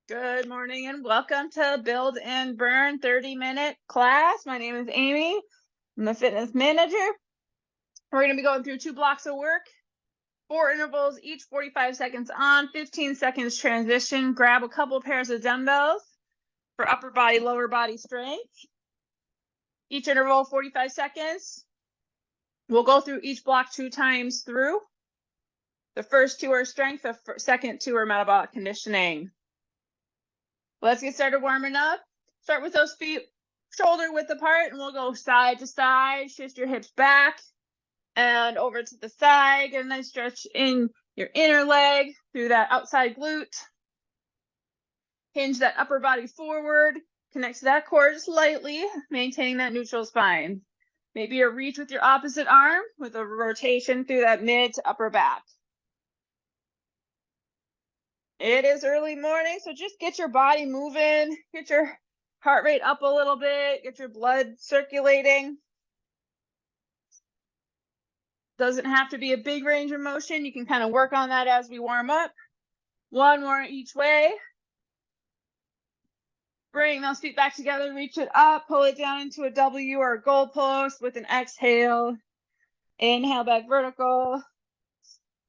Good morning and welcome to Build and Burn 30-minute class. My name is Amy. I'm the fitness manager. We're going to be going through 2 blocks of work, 4 intervals, each 45 seconds on, 15 seconds transition. Grab a couple pairs of dumbbells for upper body, lower body strength. Each interval 45 seconds. We'll go through each block 2 times through. The first 2 are strength, the second 2 are metabolic conditioning. Let's get started warming up. Start with those feet shoulder width apart, and we'll go side to side. Shift your hips back and over to the side. Get a nice stretch in your inner leg through that outside glute. Hinge that upper body forward. Connect to that core just lightly, maintaining that neutral spine. Maybe a reach with your opposite arm with a rotation through that mid to upper back. It is early morning, so just get your body moving, get your heart rate up a little bit, get your blood circulating. Doesn't have to be a big range of motion. You can kind of work on that as we warm up. 1 more each way. Bring those feet back together, reach it up, pull it down into a W or a goalpost with an exhale. Inhale back vertical.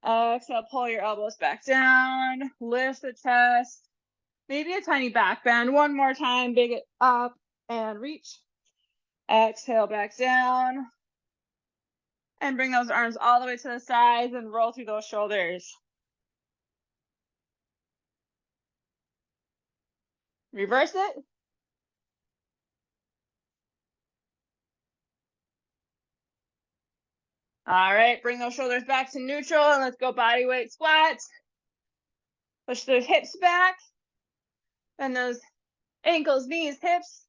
Exhale, pull your elbows back down, lift the chest. Maybe a tiny back bend. 1 more time, big it up and reach. Exhale back down. And bring those arms all the way to the sides and roll through those shoulders. Reverse it. All right, bring those shoulders back to neutral and let's go body weight squats. Push those hips back. Bend those ankles, knees, hips.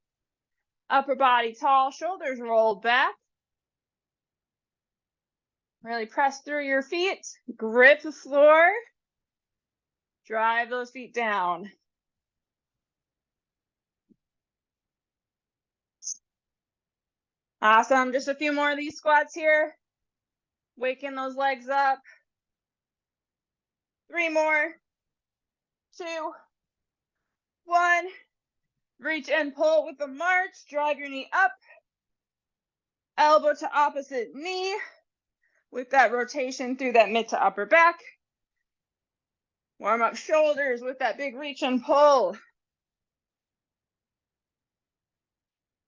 Upper body tall, shoulders rolled back. Really press through your feet. Grip the floor. Drive those feet down. Awesome. Just a few more of these squats here. Waking those legs up. 3 more. 2, 1. Reach and pull with the march. Drive your knee up. Elbow to opposite knee with that rotation through that mid to upper back. Warm up shoulders with that big reach and pull.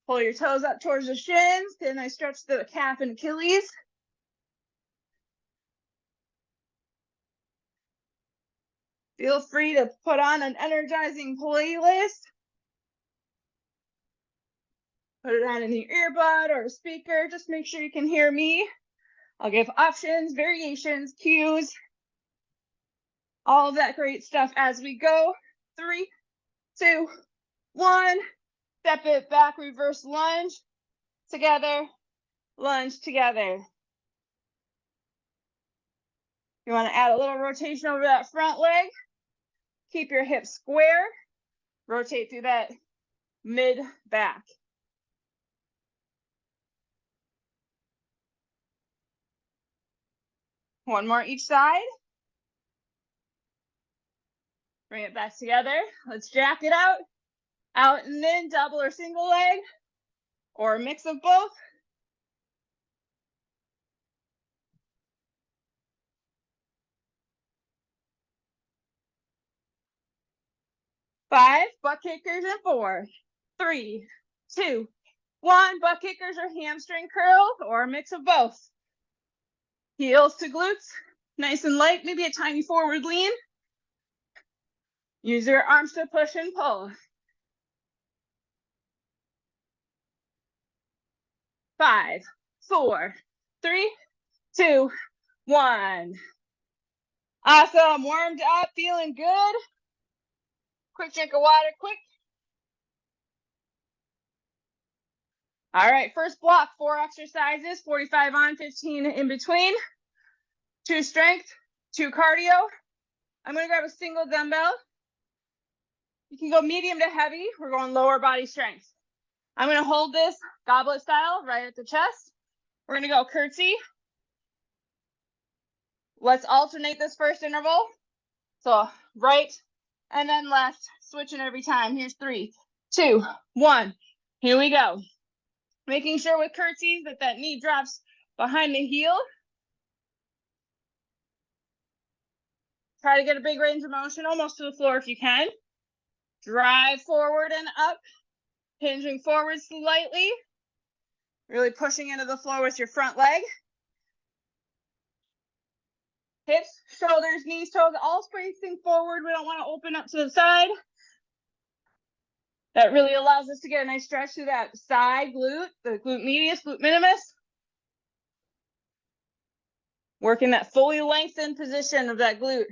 Pull your toes up towards the shins. Then I stretch the calf and Achilles. Feel free to put on an energizing playlist. Put it on in your earbud or a speaker. Just make sure you can hear me. I'll give options, variations, cues, all of that great stuff as we go. 3, 2, 1. Step it back, reverse lunge. Together, lunge together. You want to add a little rotation over that front leg. Keep your hips square. Rotate through that mid back. One more each side. Bring it back together. Let's jack it out. Out and in, double or single leg, or a mix of both. Five, butt kickers, and 4, 3, 2, 1. Butt kickers or hamstring curl, or a mix of both. Heels to glutes, nice and light, maybe a tiny forward lean. Use your arms to push and pull. 5, 4, 3, 2, 1. Awesome, warmed up, feeling good. Quick drink of water, quick. All right, first block, 4 exercises, 45 on, 15 in between. 2 strength, 2 cardio. I'm gonna grab a single dumbbell. You can go medium to heavy. We're going lower body strength. I'm gonna hold this goblet style right at the chest. We're gonna go curtsy. Let's alternate this first interval. So right and then left, switching every time. Here's 3, 2, 1. Here we go. Making sure with curtsies that knee drops behind the heel. Try to get a big range of motion, almost to the floor if you can. Drive forward and up, hinging forward slightly. Really pushing into the floor with your front leg. Hips, shoulders, knees, toes, all facing forward. We don't want to open up to the side. That really allows us to get a nice stretch through that side glute, the glute medius, glute minimus. Working that fully lengthened position of that glute.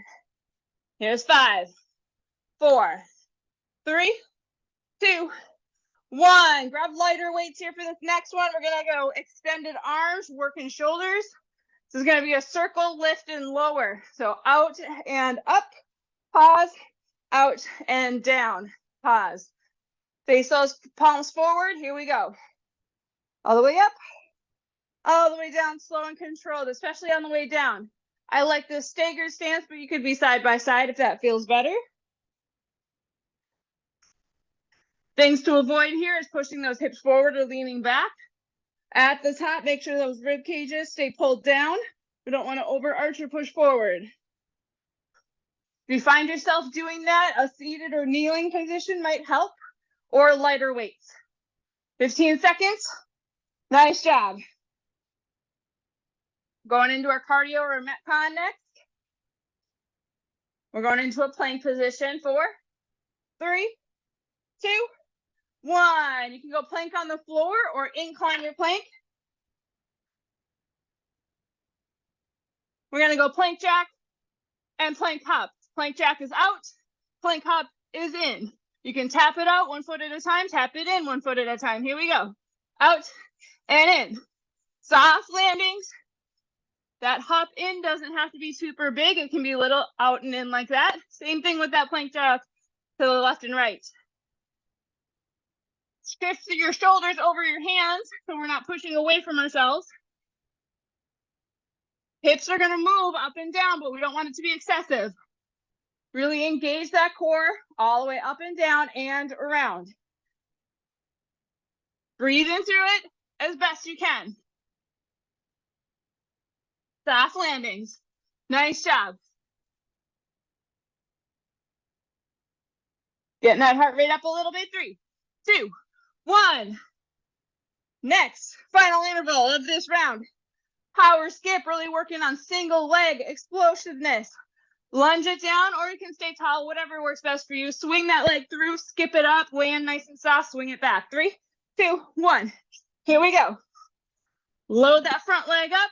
Here's 5, 4, 3, 2, 1. Grab lighter weights here for this next one. We're gonna go extended arms, working shoulders. This is gonna be a circle, lift and lower. So out and up, pause, out and down, pause. Face those palms forward, here we go. All the way up, all the way down, slow and controlled, especially on the way down. I like this staggered stance, but you could be side by side if that feels better. Things to avoid here is pushing those hips forward or leaning back. At the top, make sure those rib cages stay pulled down. We don't want to overarch or push forward. If you find yourself doing that, a seated or kneeling position might help, or lighter weights. 15 seconds. Nice job. Going into our cardio or Metcon next. We're going into a plank position. 4, 3, 2, 1. You can go plank on the floor or incline your plank. We're going to go plank jack and plank hop. Plank jack is out. Plank hop is in. You can tap it out 1 foot at a time. Tap it in 1 foot at a time. Here we go. Out and in. Soft landings. That hop in doesn't have to be super big. It can be a little out and in like that. Same thing with that plank jack to the left and right. Shift your shoulders over your hands so we're not pushing away from ourselves. Hips are going to move up and down, but we don't want it to be excessive. Really engage that core all the way up and down and around. Breathe in through it as best you can. Soft landings. Nice job. Getting that heart rate up a little bit. 3, 2, 1. Next, final interval of this round. Power skip, really working on single leg explosiveness. Lunge it down, or you can stay tall, whatever works best for you. Swing that leg through, skip it up, land nice and soft, swing it back. 3, 2, 1. Here we go. Load that front leg up.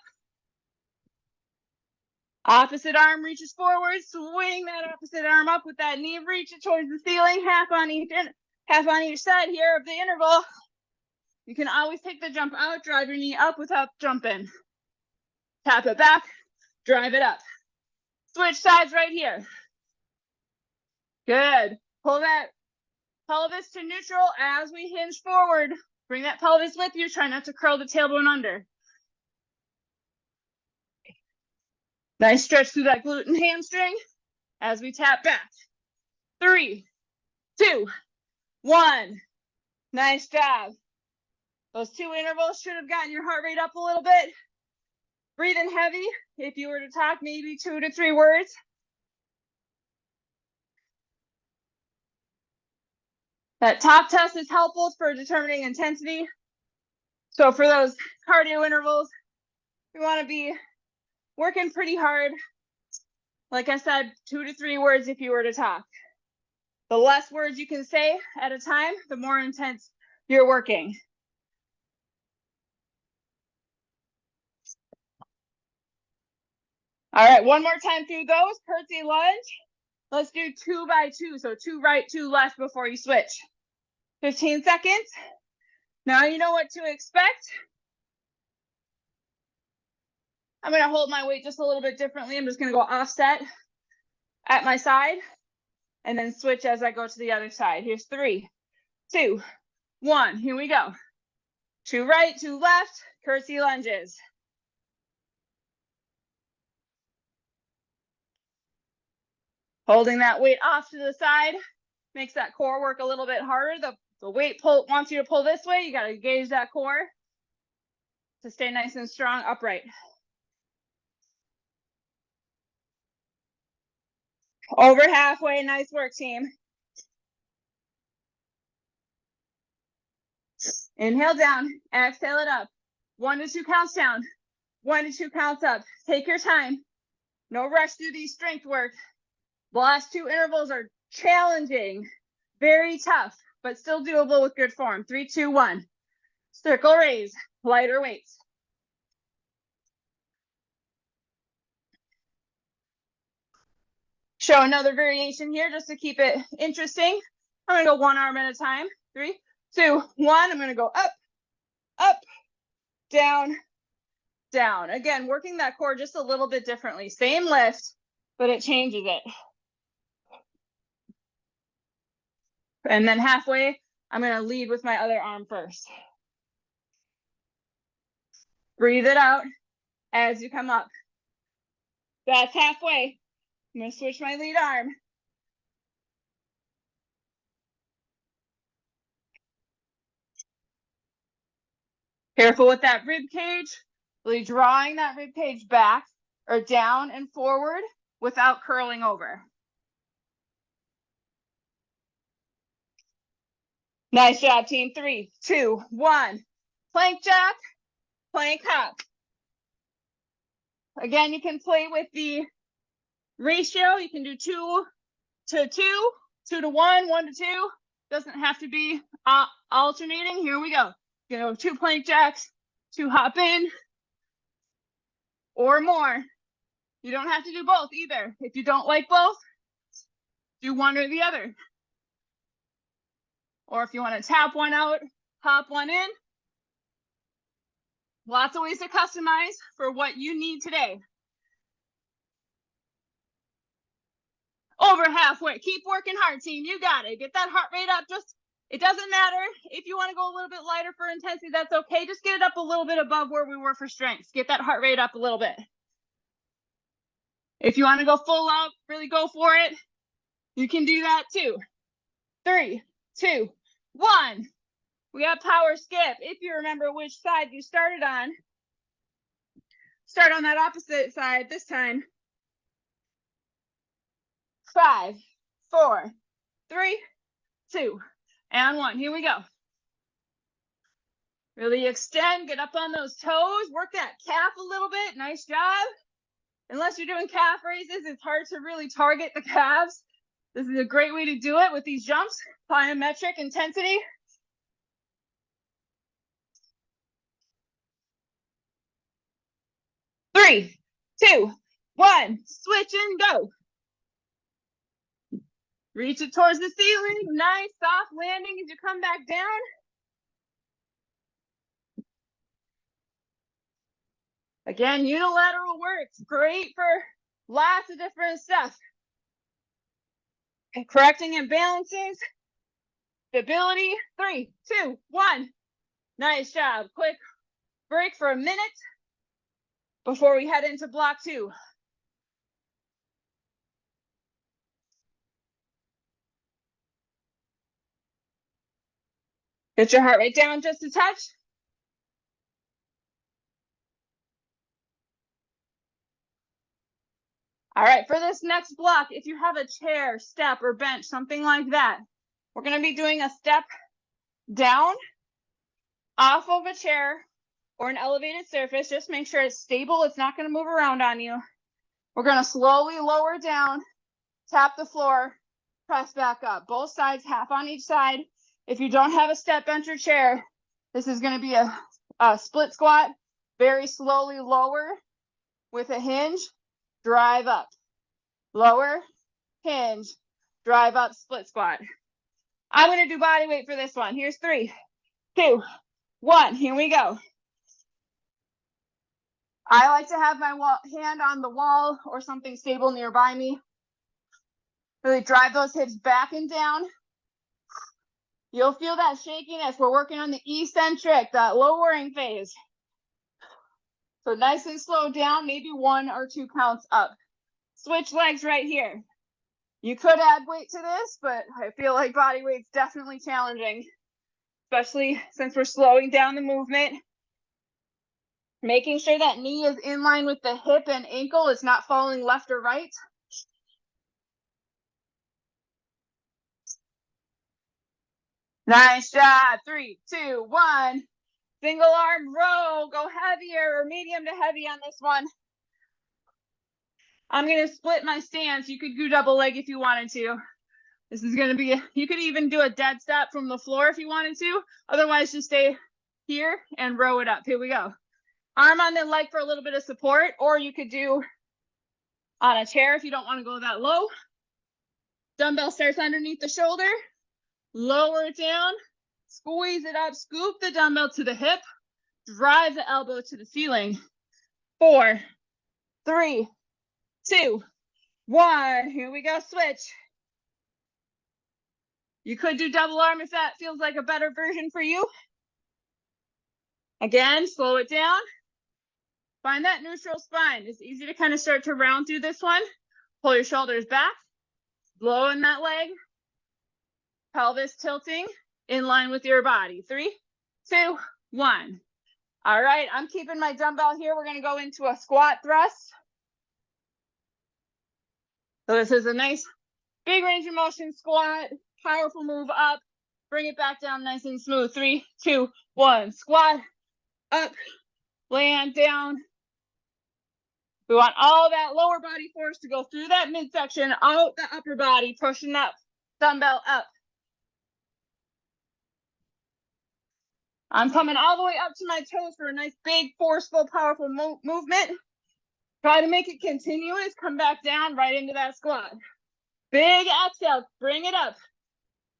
Opposite arm reaches forward, swing that opposite arm up with that knee, reach it towards the ceiling, half on each side here of the interval. You can always take the jump out, drive your knee up without jumping. Tap it back, drive it up. Switch sides right here. Good. Pull that pelvis to neutral as we hinge forward. Bring that pelvis with you. Try not to curl the tailbone under. Nice stretch through that glute and hamstring as we tap back. 3, 2, 1. Nice job. Those 2 intervals should have gotten your heart rate up a little bit. Breathe in heavy. If you were to talk, maybe 2 to 3 words. That top test is helpful for determining intensity. So for those cardio intervals, we want to be working pretty hard. Like I said, 2 to 3 words if you were to talk. The less words you can say at a time, the more intense you're working. All right, one more time through those. Curtsy lunge. Let's do 2 by 2. So 2 right, 2 left before you switch. 15 seconds. Now you know what to expect. I'm going to hold my weight just a little bit differently. I'm just going to go offset at my side and then switch as I go to the other side. Here's 3, 2, 1. Here we go. 2 right, 2 left. Curtsy lunges. Holding that weight off to the side makes that core work a little bit harder. The weight wants you to pull this way. You got to engage that core to stay nice and strong upright. Over halfway, nice work, team. Inhale down, exhale it up. 1 to 2 counts down, 1 to 2 counts up. Take your time. No rush through these strength work. The last 2 intervals are challenging, very tough, but still doable with good form. 3, 2, 1. Circle raise, lighter weights. Show another variation here just to keep it interesting. I'm gonna go 1 arm at a time. 3, 2, 1. I'm gonna go up, up, down, down. Again, working that core just a little bit differently. Same lift, but it changes it. And then halfway, I'm gonna lead with my other arm first. Breathe it out as you come up. That's halfway. I'm gonna switch my lead arm. Careful with that rib cage, really drawing that rib cage back or down and forward without curling over. Nice job, team. 3, 2, 1. Plank jack, plank hop. Again, you can play with the ratio. You can do 2 to 2, 2 to 1, 1 to 2. Doesn't have to be alternating. Here we go. You know, 2 plank jacks, 2 hop in, or more. You don't have to do both either. If you don't like both, do one or the other. Or if you want to tap one out, hop one in. Lots of ways to customize for what you need today. Over halfway. Keep working hard, team. You got it. Get that heart rate up. It doesn't matter if you want to go a little bit lighter for intensity. That's okay. Just get it up a little bit above where we were for strength. Get that heart rate up a little bit. If you want to go full out, really go for it. You can do that too. 3, 2, 1. We got power skip. If you remember which side you started on, start on that opposite side this time. 5, 4, 3, 2, and 1. Here we go. Really extend, get up on those toes, work that calf a little bit. Nice job. Unless you're doing calf raises, it's hard to really target the calves. This is a great way to do it with these jumps. Plyometric intensity. 3, 2, 1. Switch and go. Reach it towards the ceiling. Nice soft landing as you come back down. Again, unilateral works. Great for lots of different stuff. Correcting imbalances. Stability. 3, 2, 1. Nice job. Quick break for a minute before we head into block 2. Get your heart rate down just a touch. All right, for this next block, if you have a chair, step, or bench, something like that, we're going to be doing a step down off of a chair or an elevated surface. Just make sure it's stable. It's not going to move around on you. We're going to slowly lower down, tap the floor, press back up. Both sides, half on each side. If you don't have a step, bench, or chair, this is going to be a split squat. Very slowly lower with a hinge, drive up. Lower, hinge, drive up, split squat. I'm going to do body weight for this one. Here's 3, 2, 1. Here we go. I like to have my hand on the wall or something stable nearby me. Really drive those hips back and down. You'll feel that shakiness. We're working on the eccentric, that lowering phase. So nice and slow down, maybe 1 or 2 counts up. Switch legs right here. You could add weight to this, but I feel like body weight's definitely challenging, especially since we're slowing down the movement. Making sure that knee is in line with the hip and ankle. It's not falling left or right. Nice job. 3, 2, 1. Single arm row. Go heavier or medium to heavy on this one. I'm going to split my stance. You could do double leg if you wanted to. This is going to be, you could even do a dead stop from the floor if you wanted to. Otherwise, just stay here and row it up. Here we go. Arm on the leg for a little bit of support, or you could do on a chair if you don't want to go that low. Dumbbell starts underneath the shoulder. Lower it down. Squeeze it up. Scoop the dumbbell to the hip. Drive the elbow to the ceiling. 4, 3, 2, 1. Here we go. Switch. You could do double arm if that feels like a better version for you. Again, slow it down. Find that neutral spine. It's easy to kind of start to round through this one. Pull your shoulders back. Blow in that leg. Pelvis tilting in line with your body. 3, 2, 1. All right, I'm keeping my dumbbell here. We're going to go into a squat thrust. So this is a nice big range of motion squat. Powerful move up. Bring it back down nice and smooth. 3, 2, 1. Squat up. Land down. We want all that lower body force to go through that midsection, out the upper body, pushing up, dumbbell up. I'm coming all the way up to my toes for a nice, big, forceful, powerful movement. Try to make it continuous. Come back down right into that squat. Big exhale. Bring it up.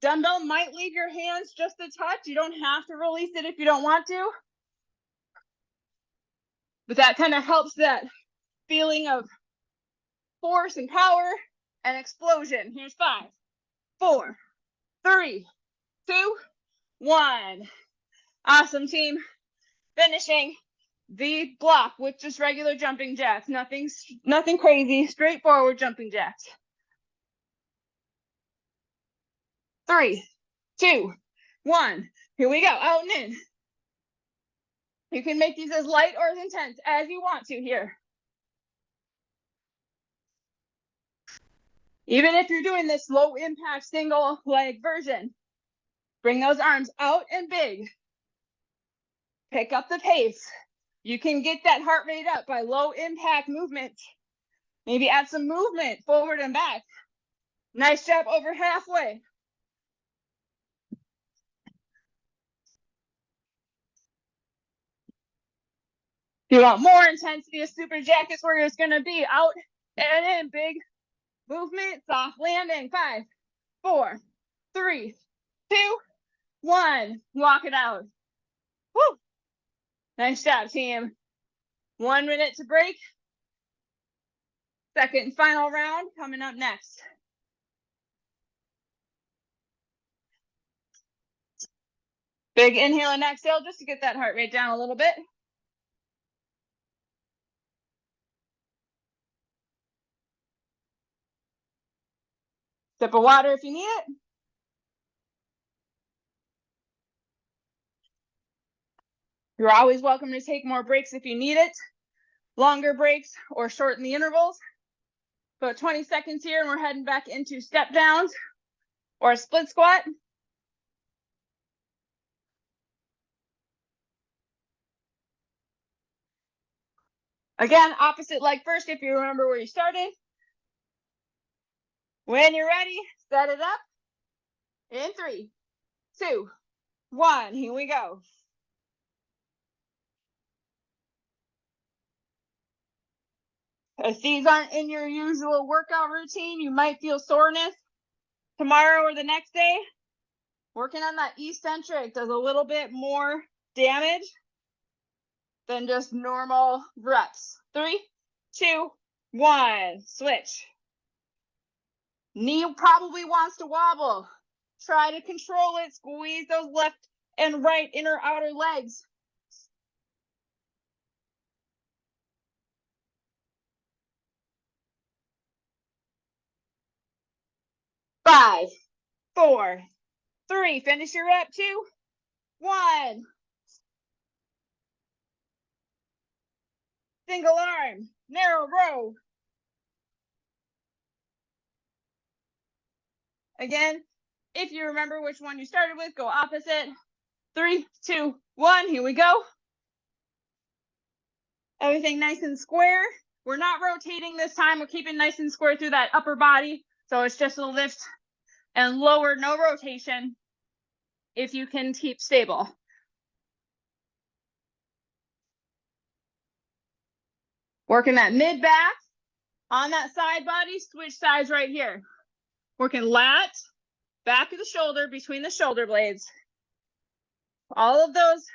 Dumbbell might leave your hands just a touch. You don't have to release it if you don't want to. But that kind of helps that feeling of force and power and explosion. Here's 5, 4, 3, 2, 1. Awesome, team. Finishing the block with just regular jumping jacks. Nothing crazy. Straightforward jumping jacks. 3, 2, 1. Here we go. Out and in. You can make these as light or as intense as you want to here. Even if you're doing this low impact single leg version, bring those arms out and big. Pick up the pace. You can get that heart rate up by low impact movement. Maybe add some movement forward and back. Nice job over halfway. If you want more intensity, a super jack is where it's going to be. Out and in, big movement, soft landing. 5, 4, 3, 2, 1. Walk it out. Woo! Nice job, team. 1 minute to break. Second and final round coming up next. Big inhale and exhale just to get that heart rate down a little bit. Sip of water if you need it. You're always welcome to take more breaks if you need it. Longer breaks or shorten the intervals. About 20 seconds here and we're heading back into step downs or a split squat. Again, opposite leg first if you remember where you started. When you're ready, set it up. In 3, 2, 1. Here we go. If these aren't in your usual workout routine, you might feel soreness tomorrow or the next day. Working on that eccentric does a little bit more damage than just normal reps. 3, 2, 1. Switch. Knee probably wants to wobble. Try to control it. Squeeze those left and right inner outer legs. 5, 4, 3. Finish your rep. 2, 1. Single arm, narrow row. Again, if you remember which one you started with, go opposite. 3, 2, 1. Here we go. Everything nice and square. We're not rotating this time. We're keeping nice and square through that upper body. So it's just a lift and lower, no rotation, if you can keep stable. Working that mid back on that side body, switch sides right here. Working lat, back of the shoulder, between the shoulder blades. All of those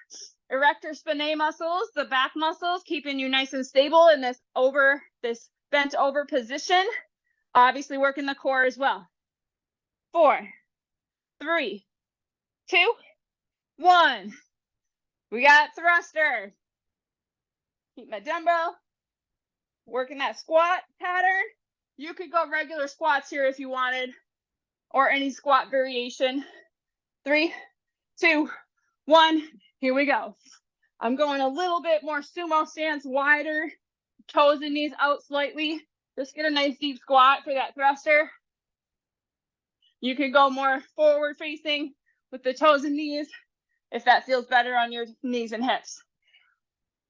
erector spinae muscles, the back muscles, keeping you nice and stable in this bent over position. Obviously working the core as well. 4, 3, 2, 1. We got thruster. Keep my dumbbell. Working that squat pattern. You could go regular squats here if you wanted, or any squat variation. 3, 2, 1. Here we go. I'm going a little bit more sumo stance, wider, toes and knees out slightly. Just get a nice deep squat for that thruster. You could go more forward facing with the toes and knees if that feels better on your knees and hips.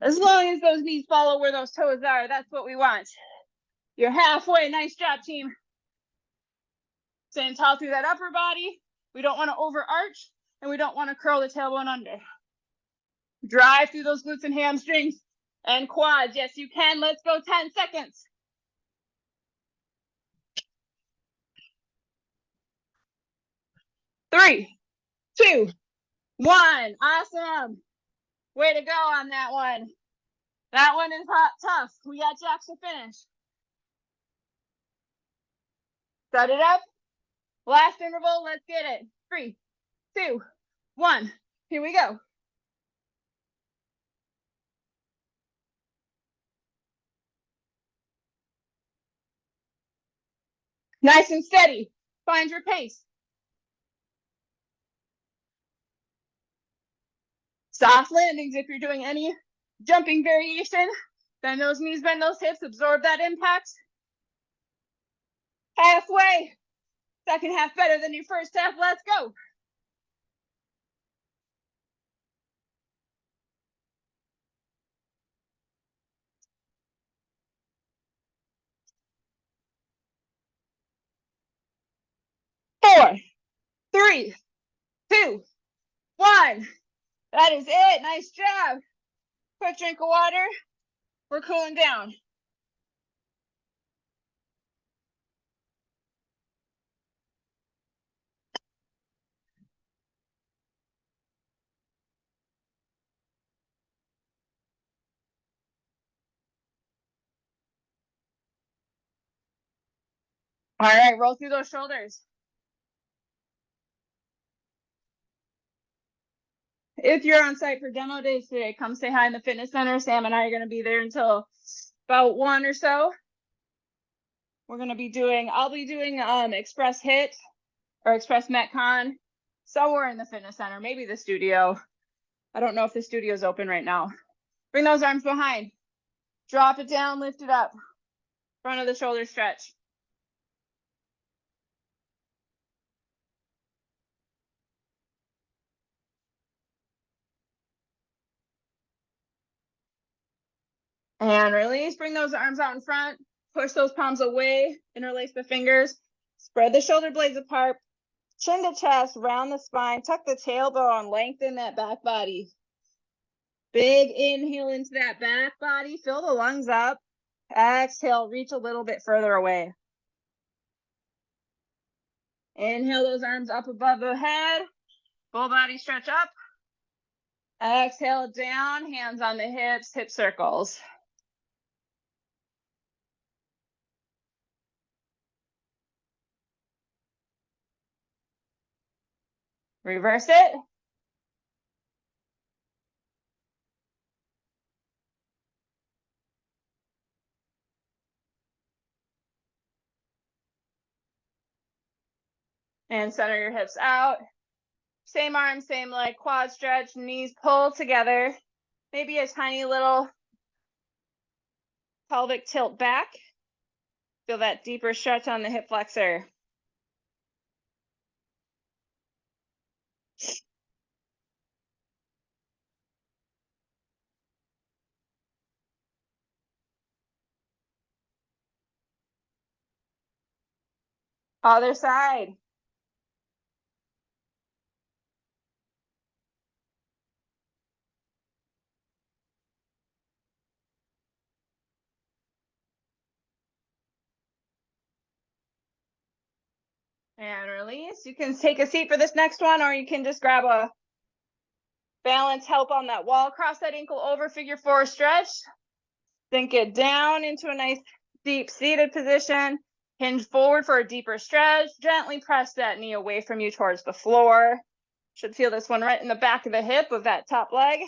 As long as those knees follow where those toes are, that's what we want. You're halfway. Nice job, team. Staying tall through that upper body. We don't want to overarch, and we don't want to curl the tailbone under. Drive through those glutes and hamstrings and quads. Yes, you can. Let's go 10 seconds. 3, 2, 1. Awesome. Way to go on that one. That one is hot, tough. We got jacks to finish. Set it up. Last interval. Let's get it. 3, 2, 1. Here we go. Nice and steady. Find your pace. Soft landings if you're doing any jumping variation. Bend those knees, bend those hips, absorb that impact. Halfway. Second half better than your first half. Let's go. Four, 3, 2, 1. That is it. Nice job. Quick drink of water. We're cooling down. All right, roll through those shoulders. If you're on site for demo days today, come say hi in the fitness center. Sam and I are going to be there until about 1 or so. We're going to be doing, I'll be doing Express HIIT or Express Metcon somewhere in the fitness center, maybe the studio. I don't know if the studio is open right now. Bring those arms behind. Drop it down, lift it up. Front of the shoulder stretch. And release. Bring those arms out in front. Push those palms away. Interlace the fingers. Spread the shoulder blades apart. Chin to chest, round the spine. Tuck the tailbone. Lengthen that back body. Big inhale into that back body. Fill the lungs up. Exhale, reach a little bit further away. Inhale those arms up above the head. Full body stretch up. Exhale down, hands on the hips, hip circles. Reverse it. And center your hips out. Same arm, same leg, quad stretch, knees pull together. Maybe a tiny little pelvic tilt back. Feel that deeper stretch on the hip flexor. Other side. And release. You can take a seat for this next one, or you can just grab a balance help on that wall. Cross that ankle over, figure four stretch. Sink it down into a nice deep seated position. Hinge forward for a deeper stretch. Gently press that knee away from you towards the floor. Should feel this one right in the back of the hip of that top leg.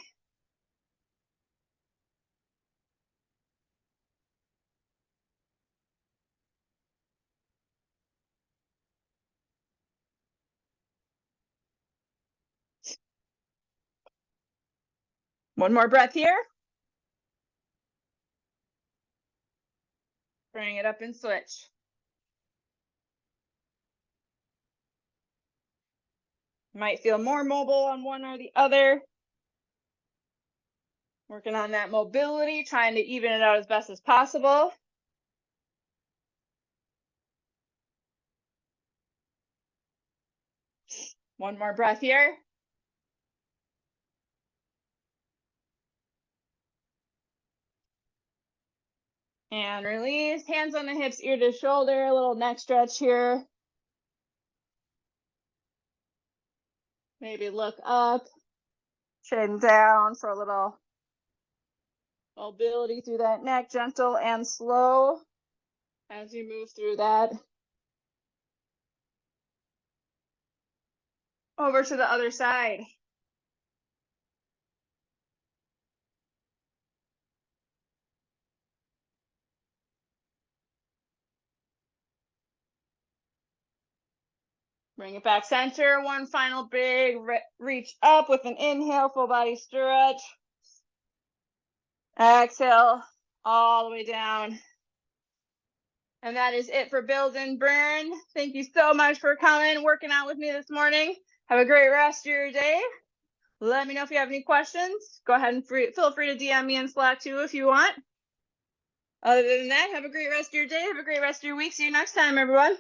One more breath here. Bring it up and switch. Might feel more mobile on one or the other. Working on that mobility, trying to even it out as best as possible. One more breath here. And release. Hands on the hips, ear to shoulder, a little neck stretch here. Maybe look up, chin down for a little mobility through that neck, gentle and slow as you move through that. Over to the other side. Bring it back center. One final big reach up with an inhale, full body stretch. Exhale all the way down. And that is it for Build and Burn. Thank you so much for coming, working out with me this morning. Have a great rest of your day. Let me know if you have any questions. Go ahead and feel free to DM me in Slack too if you want. Other than that, have a great rest of your day. Have a great rest of your week. See you next time, everyone.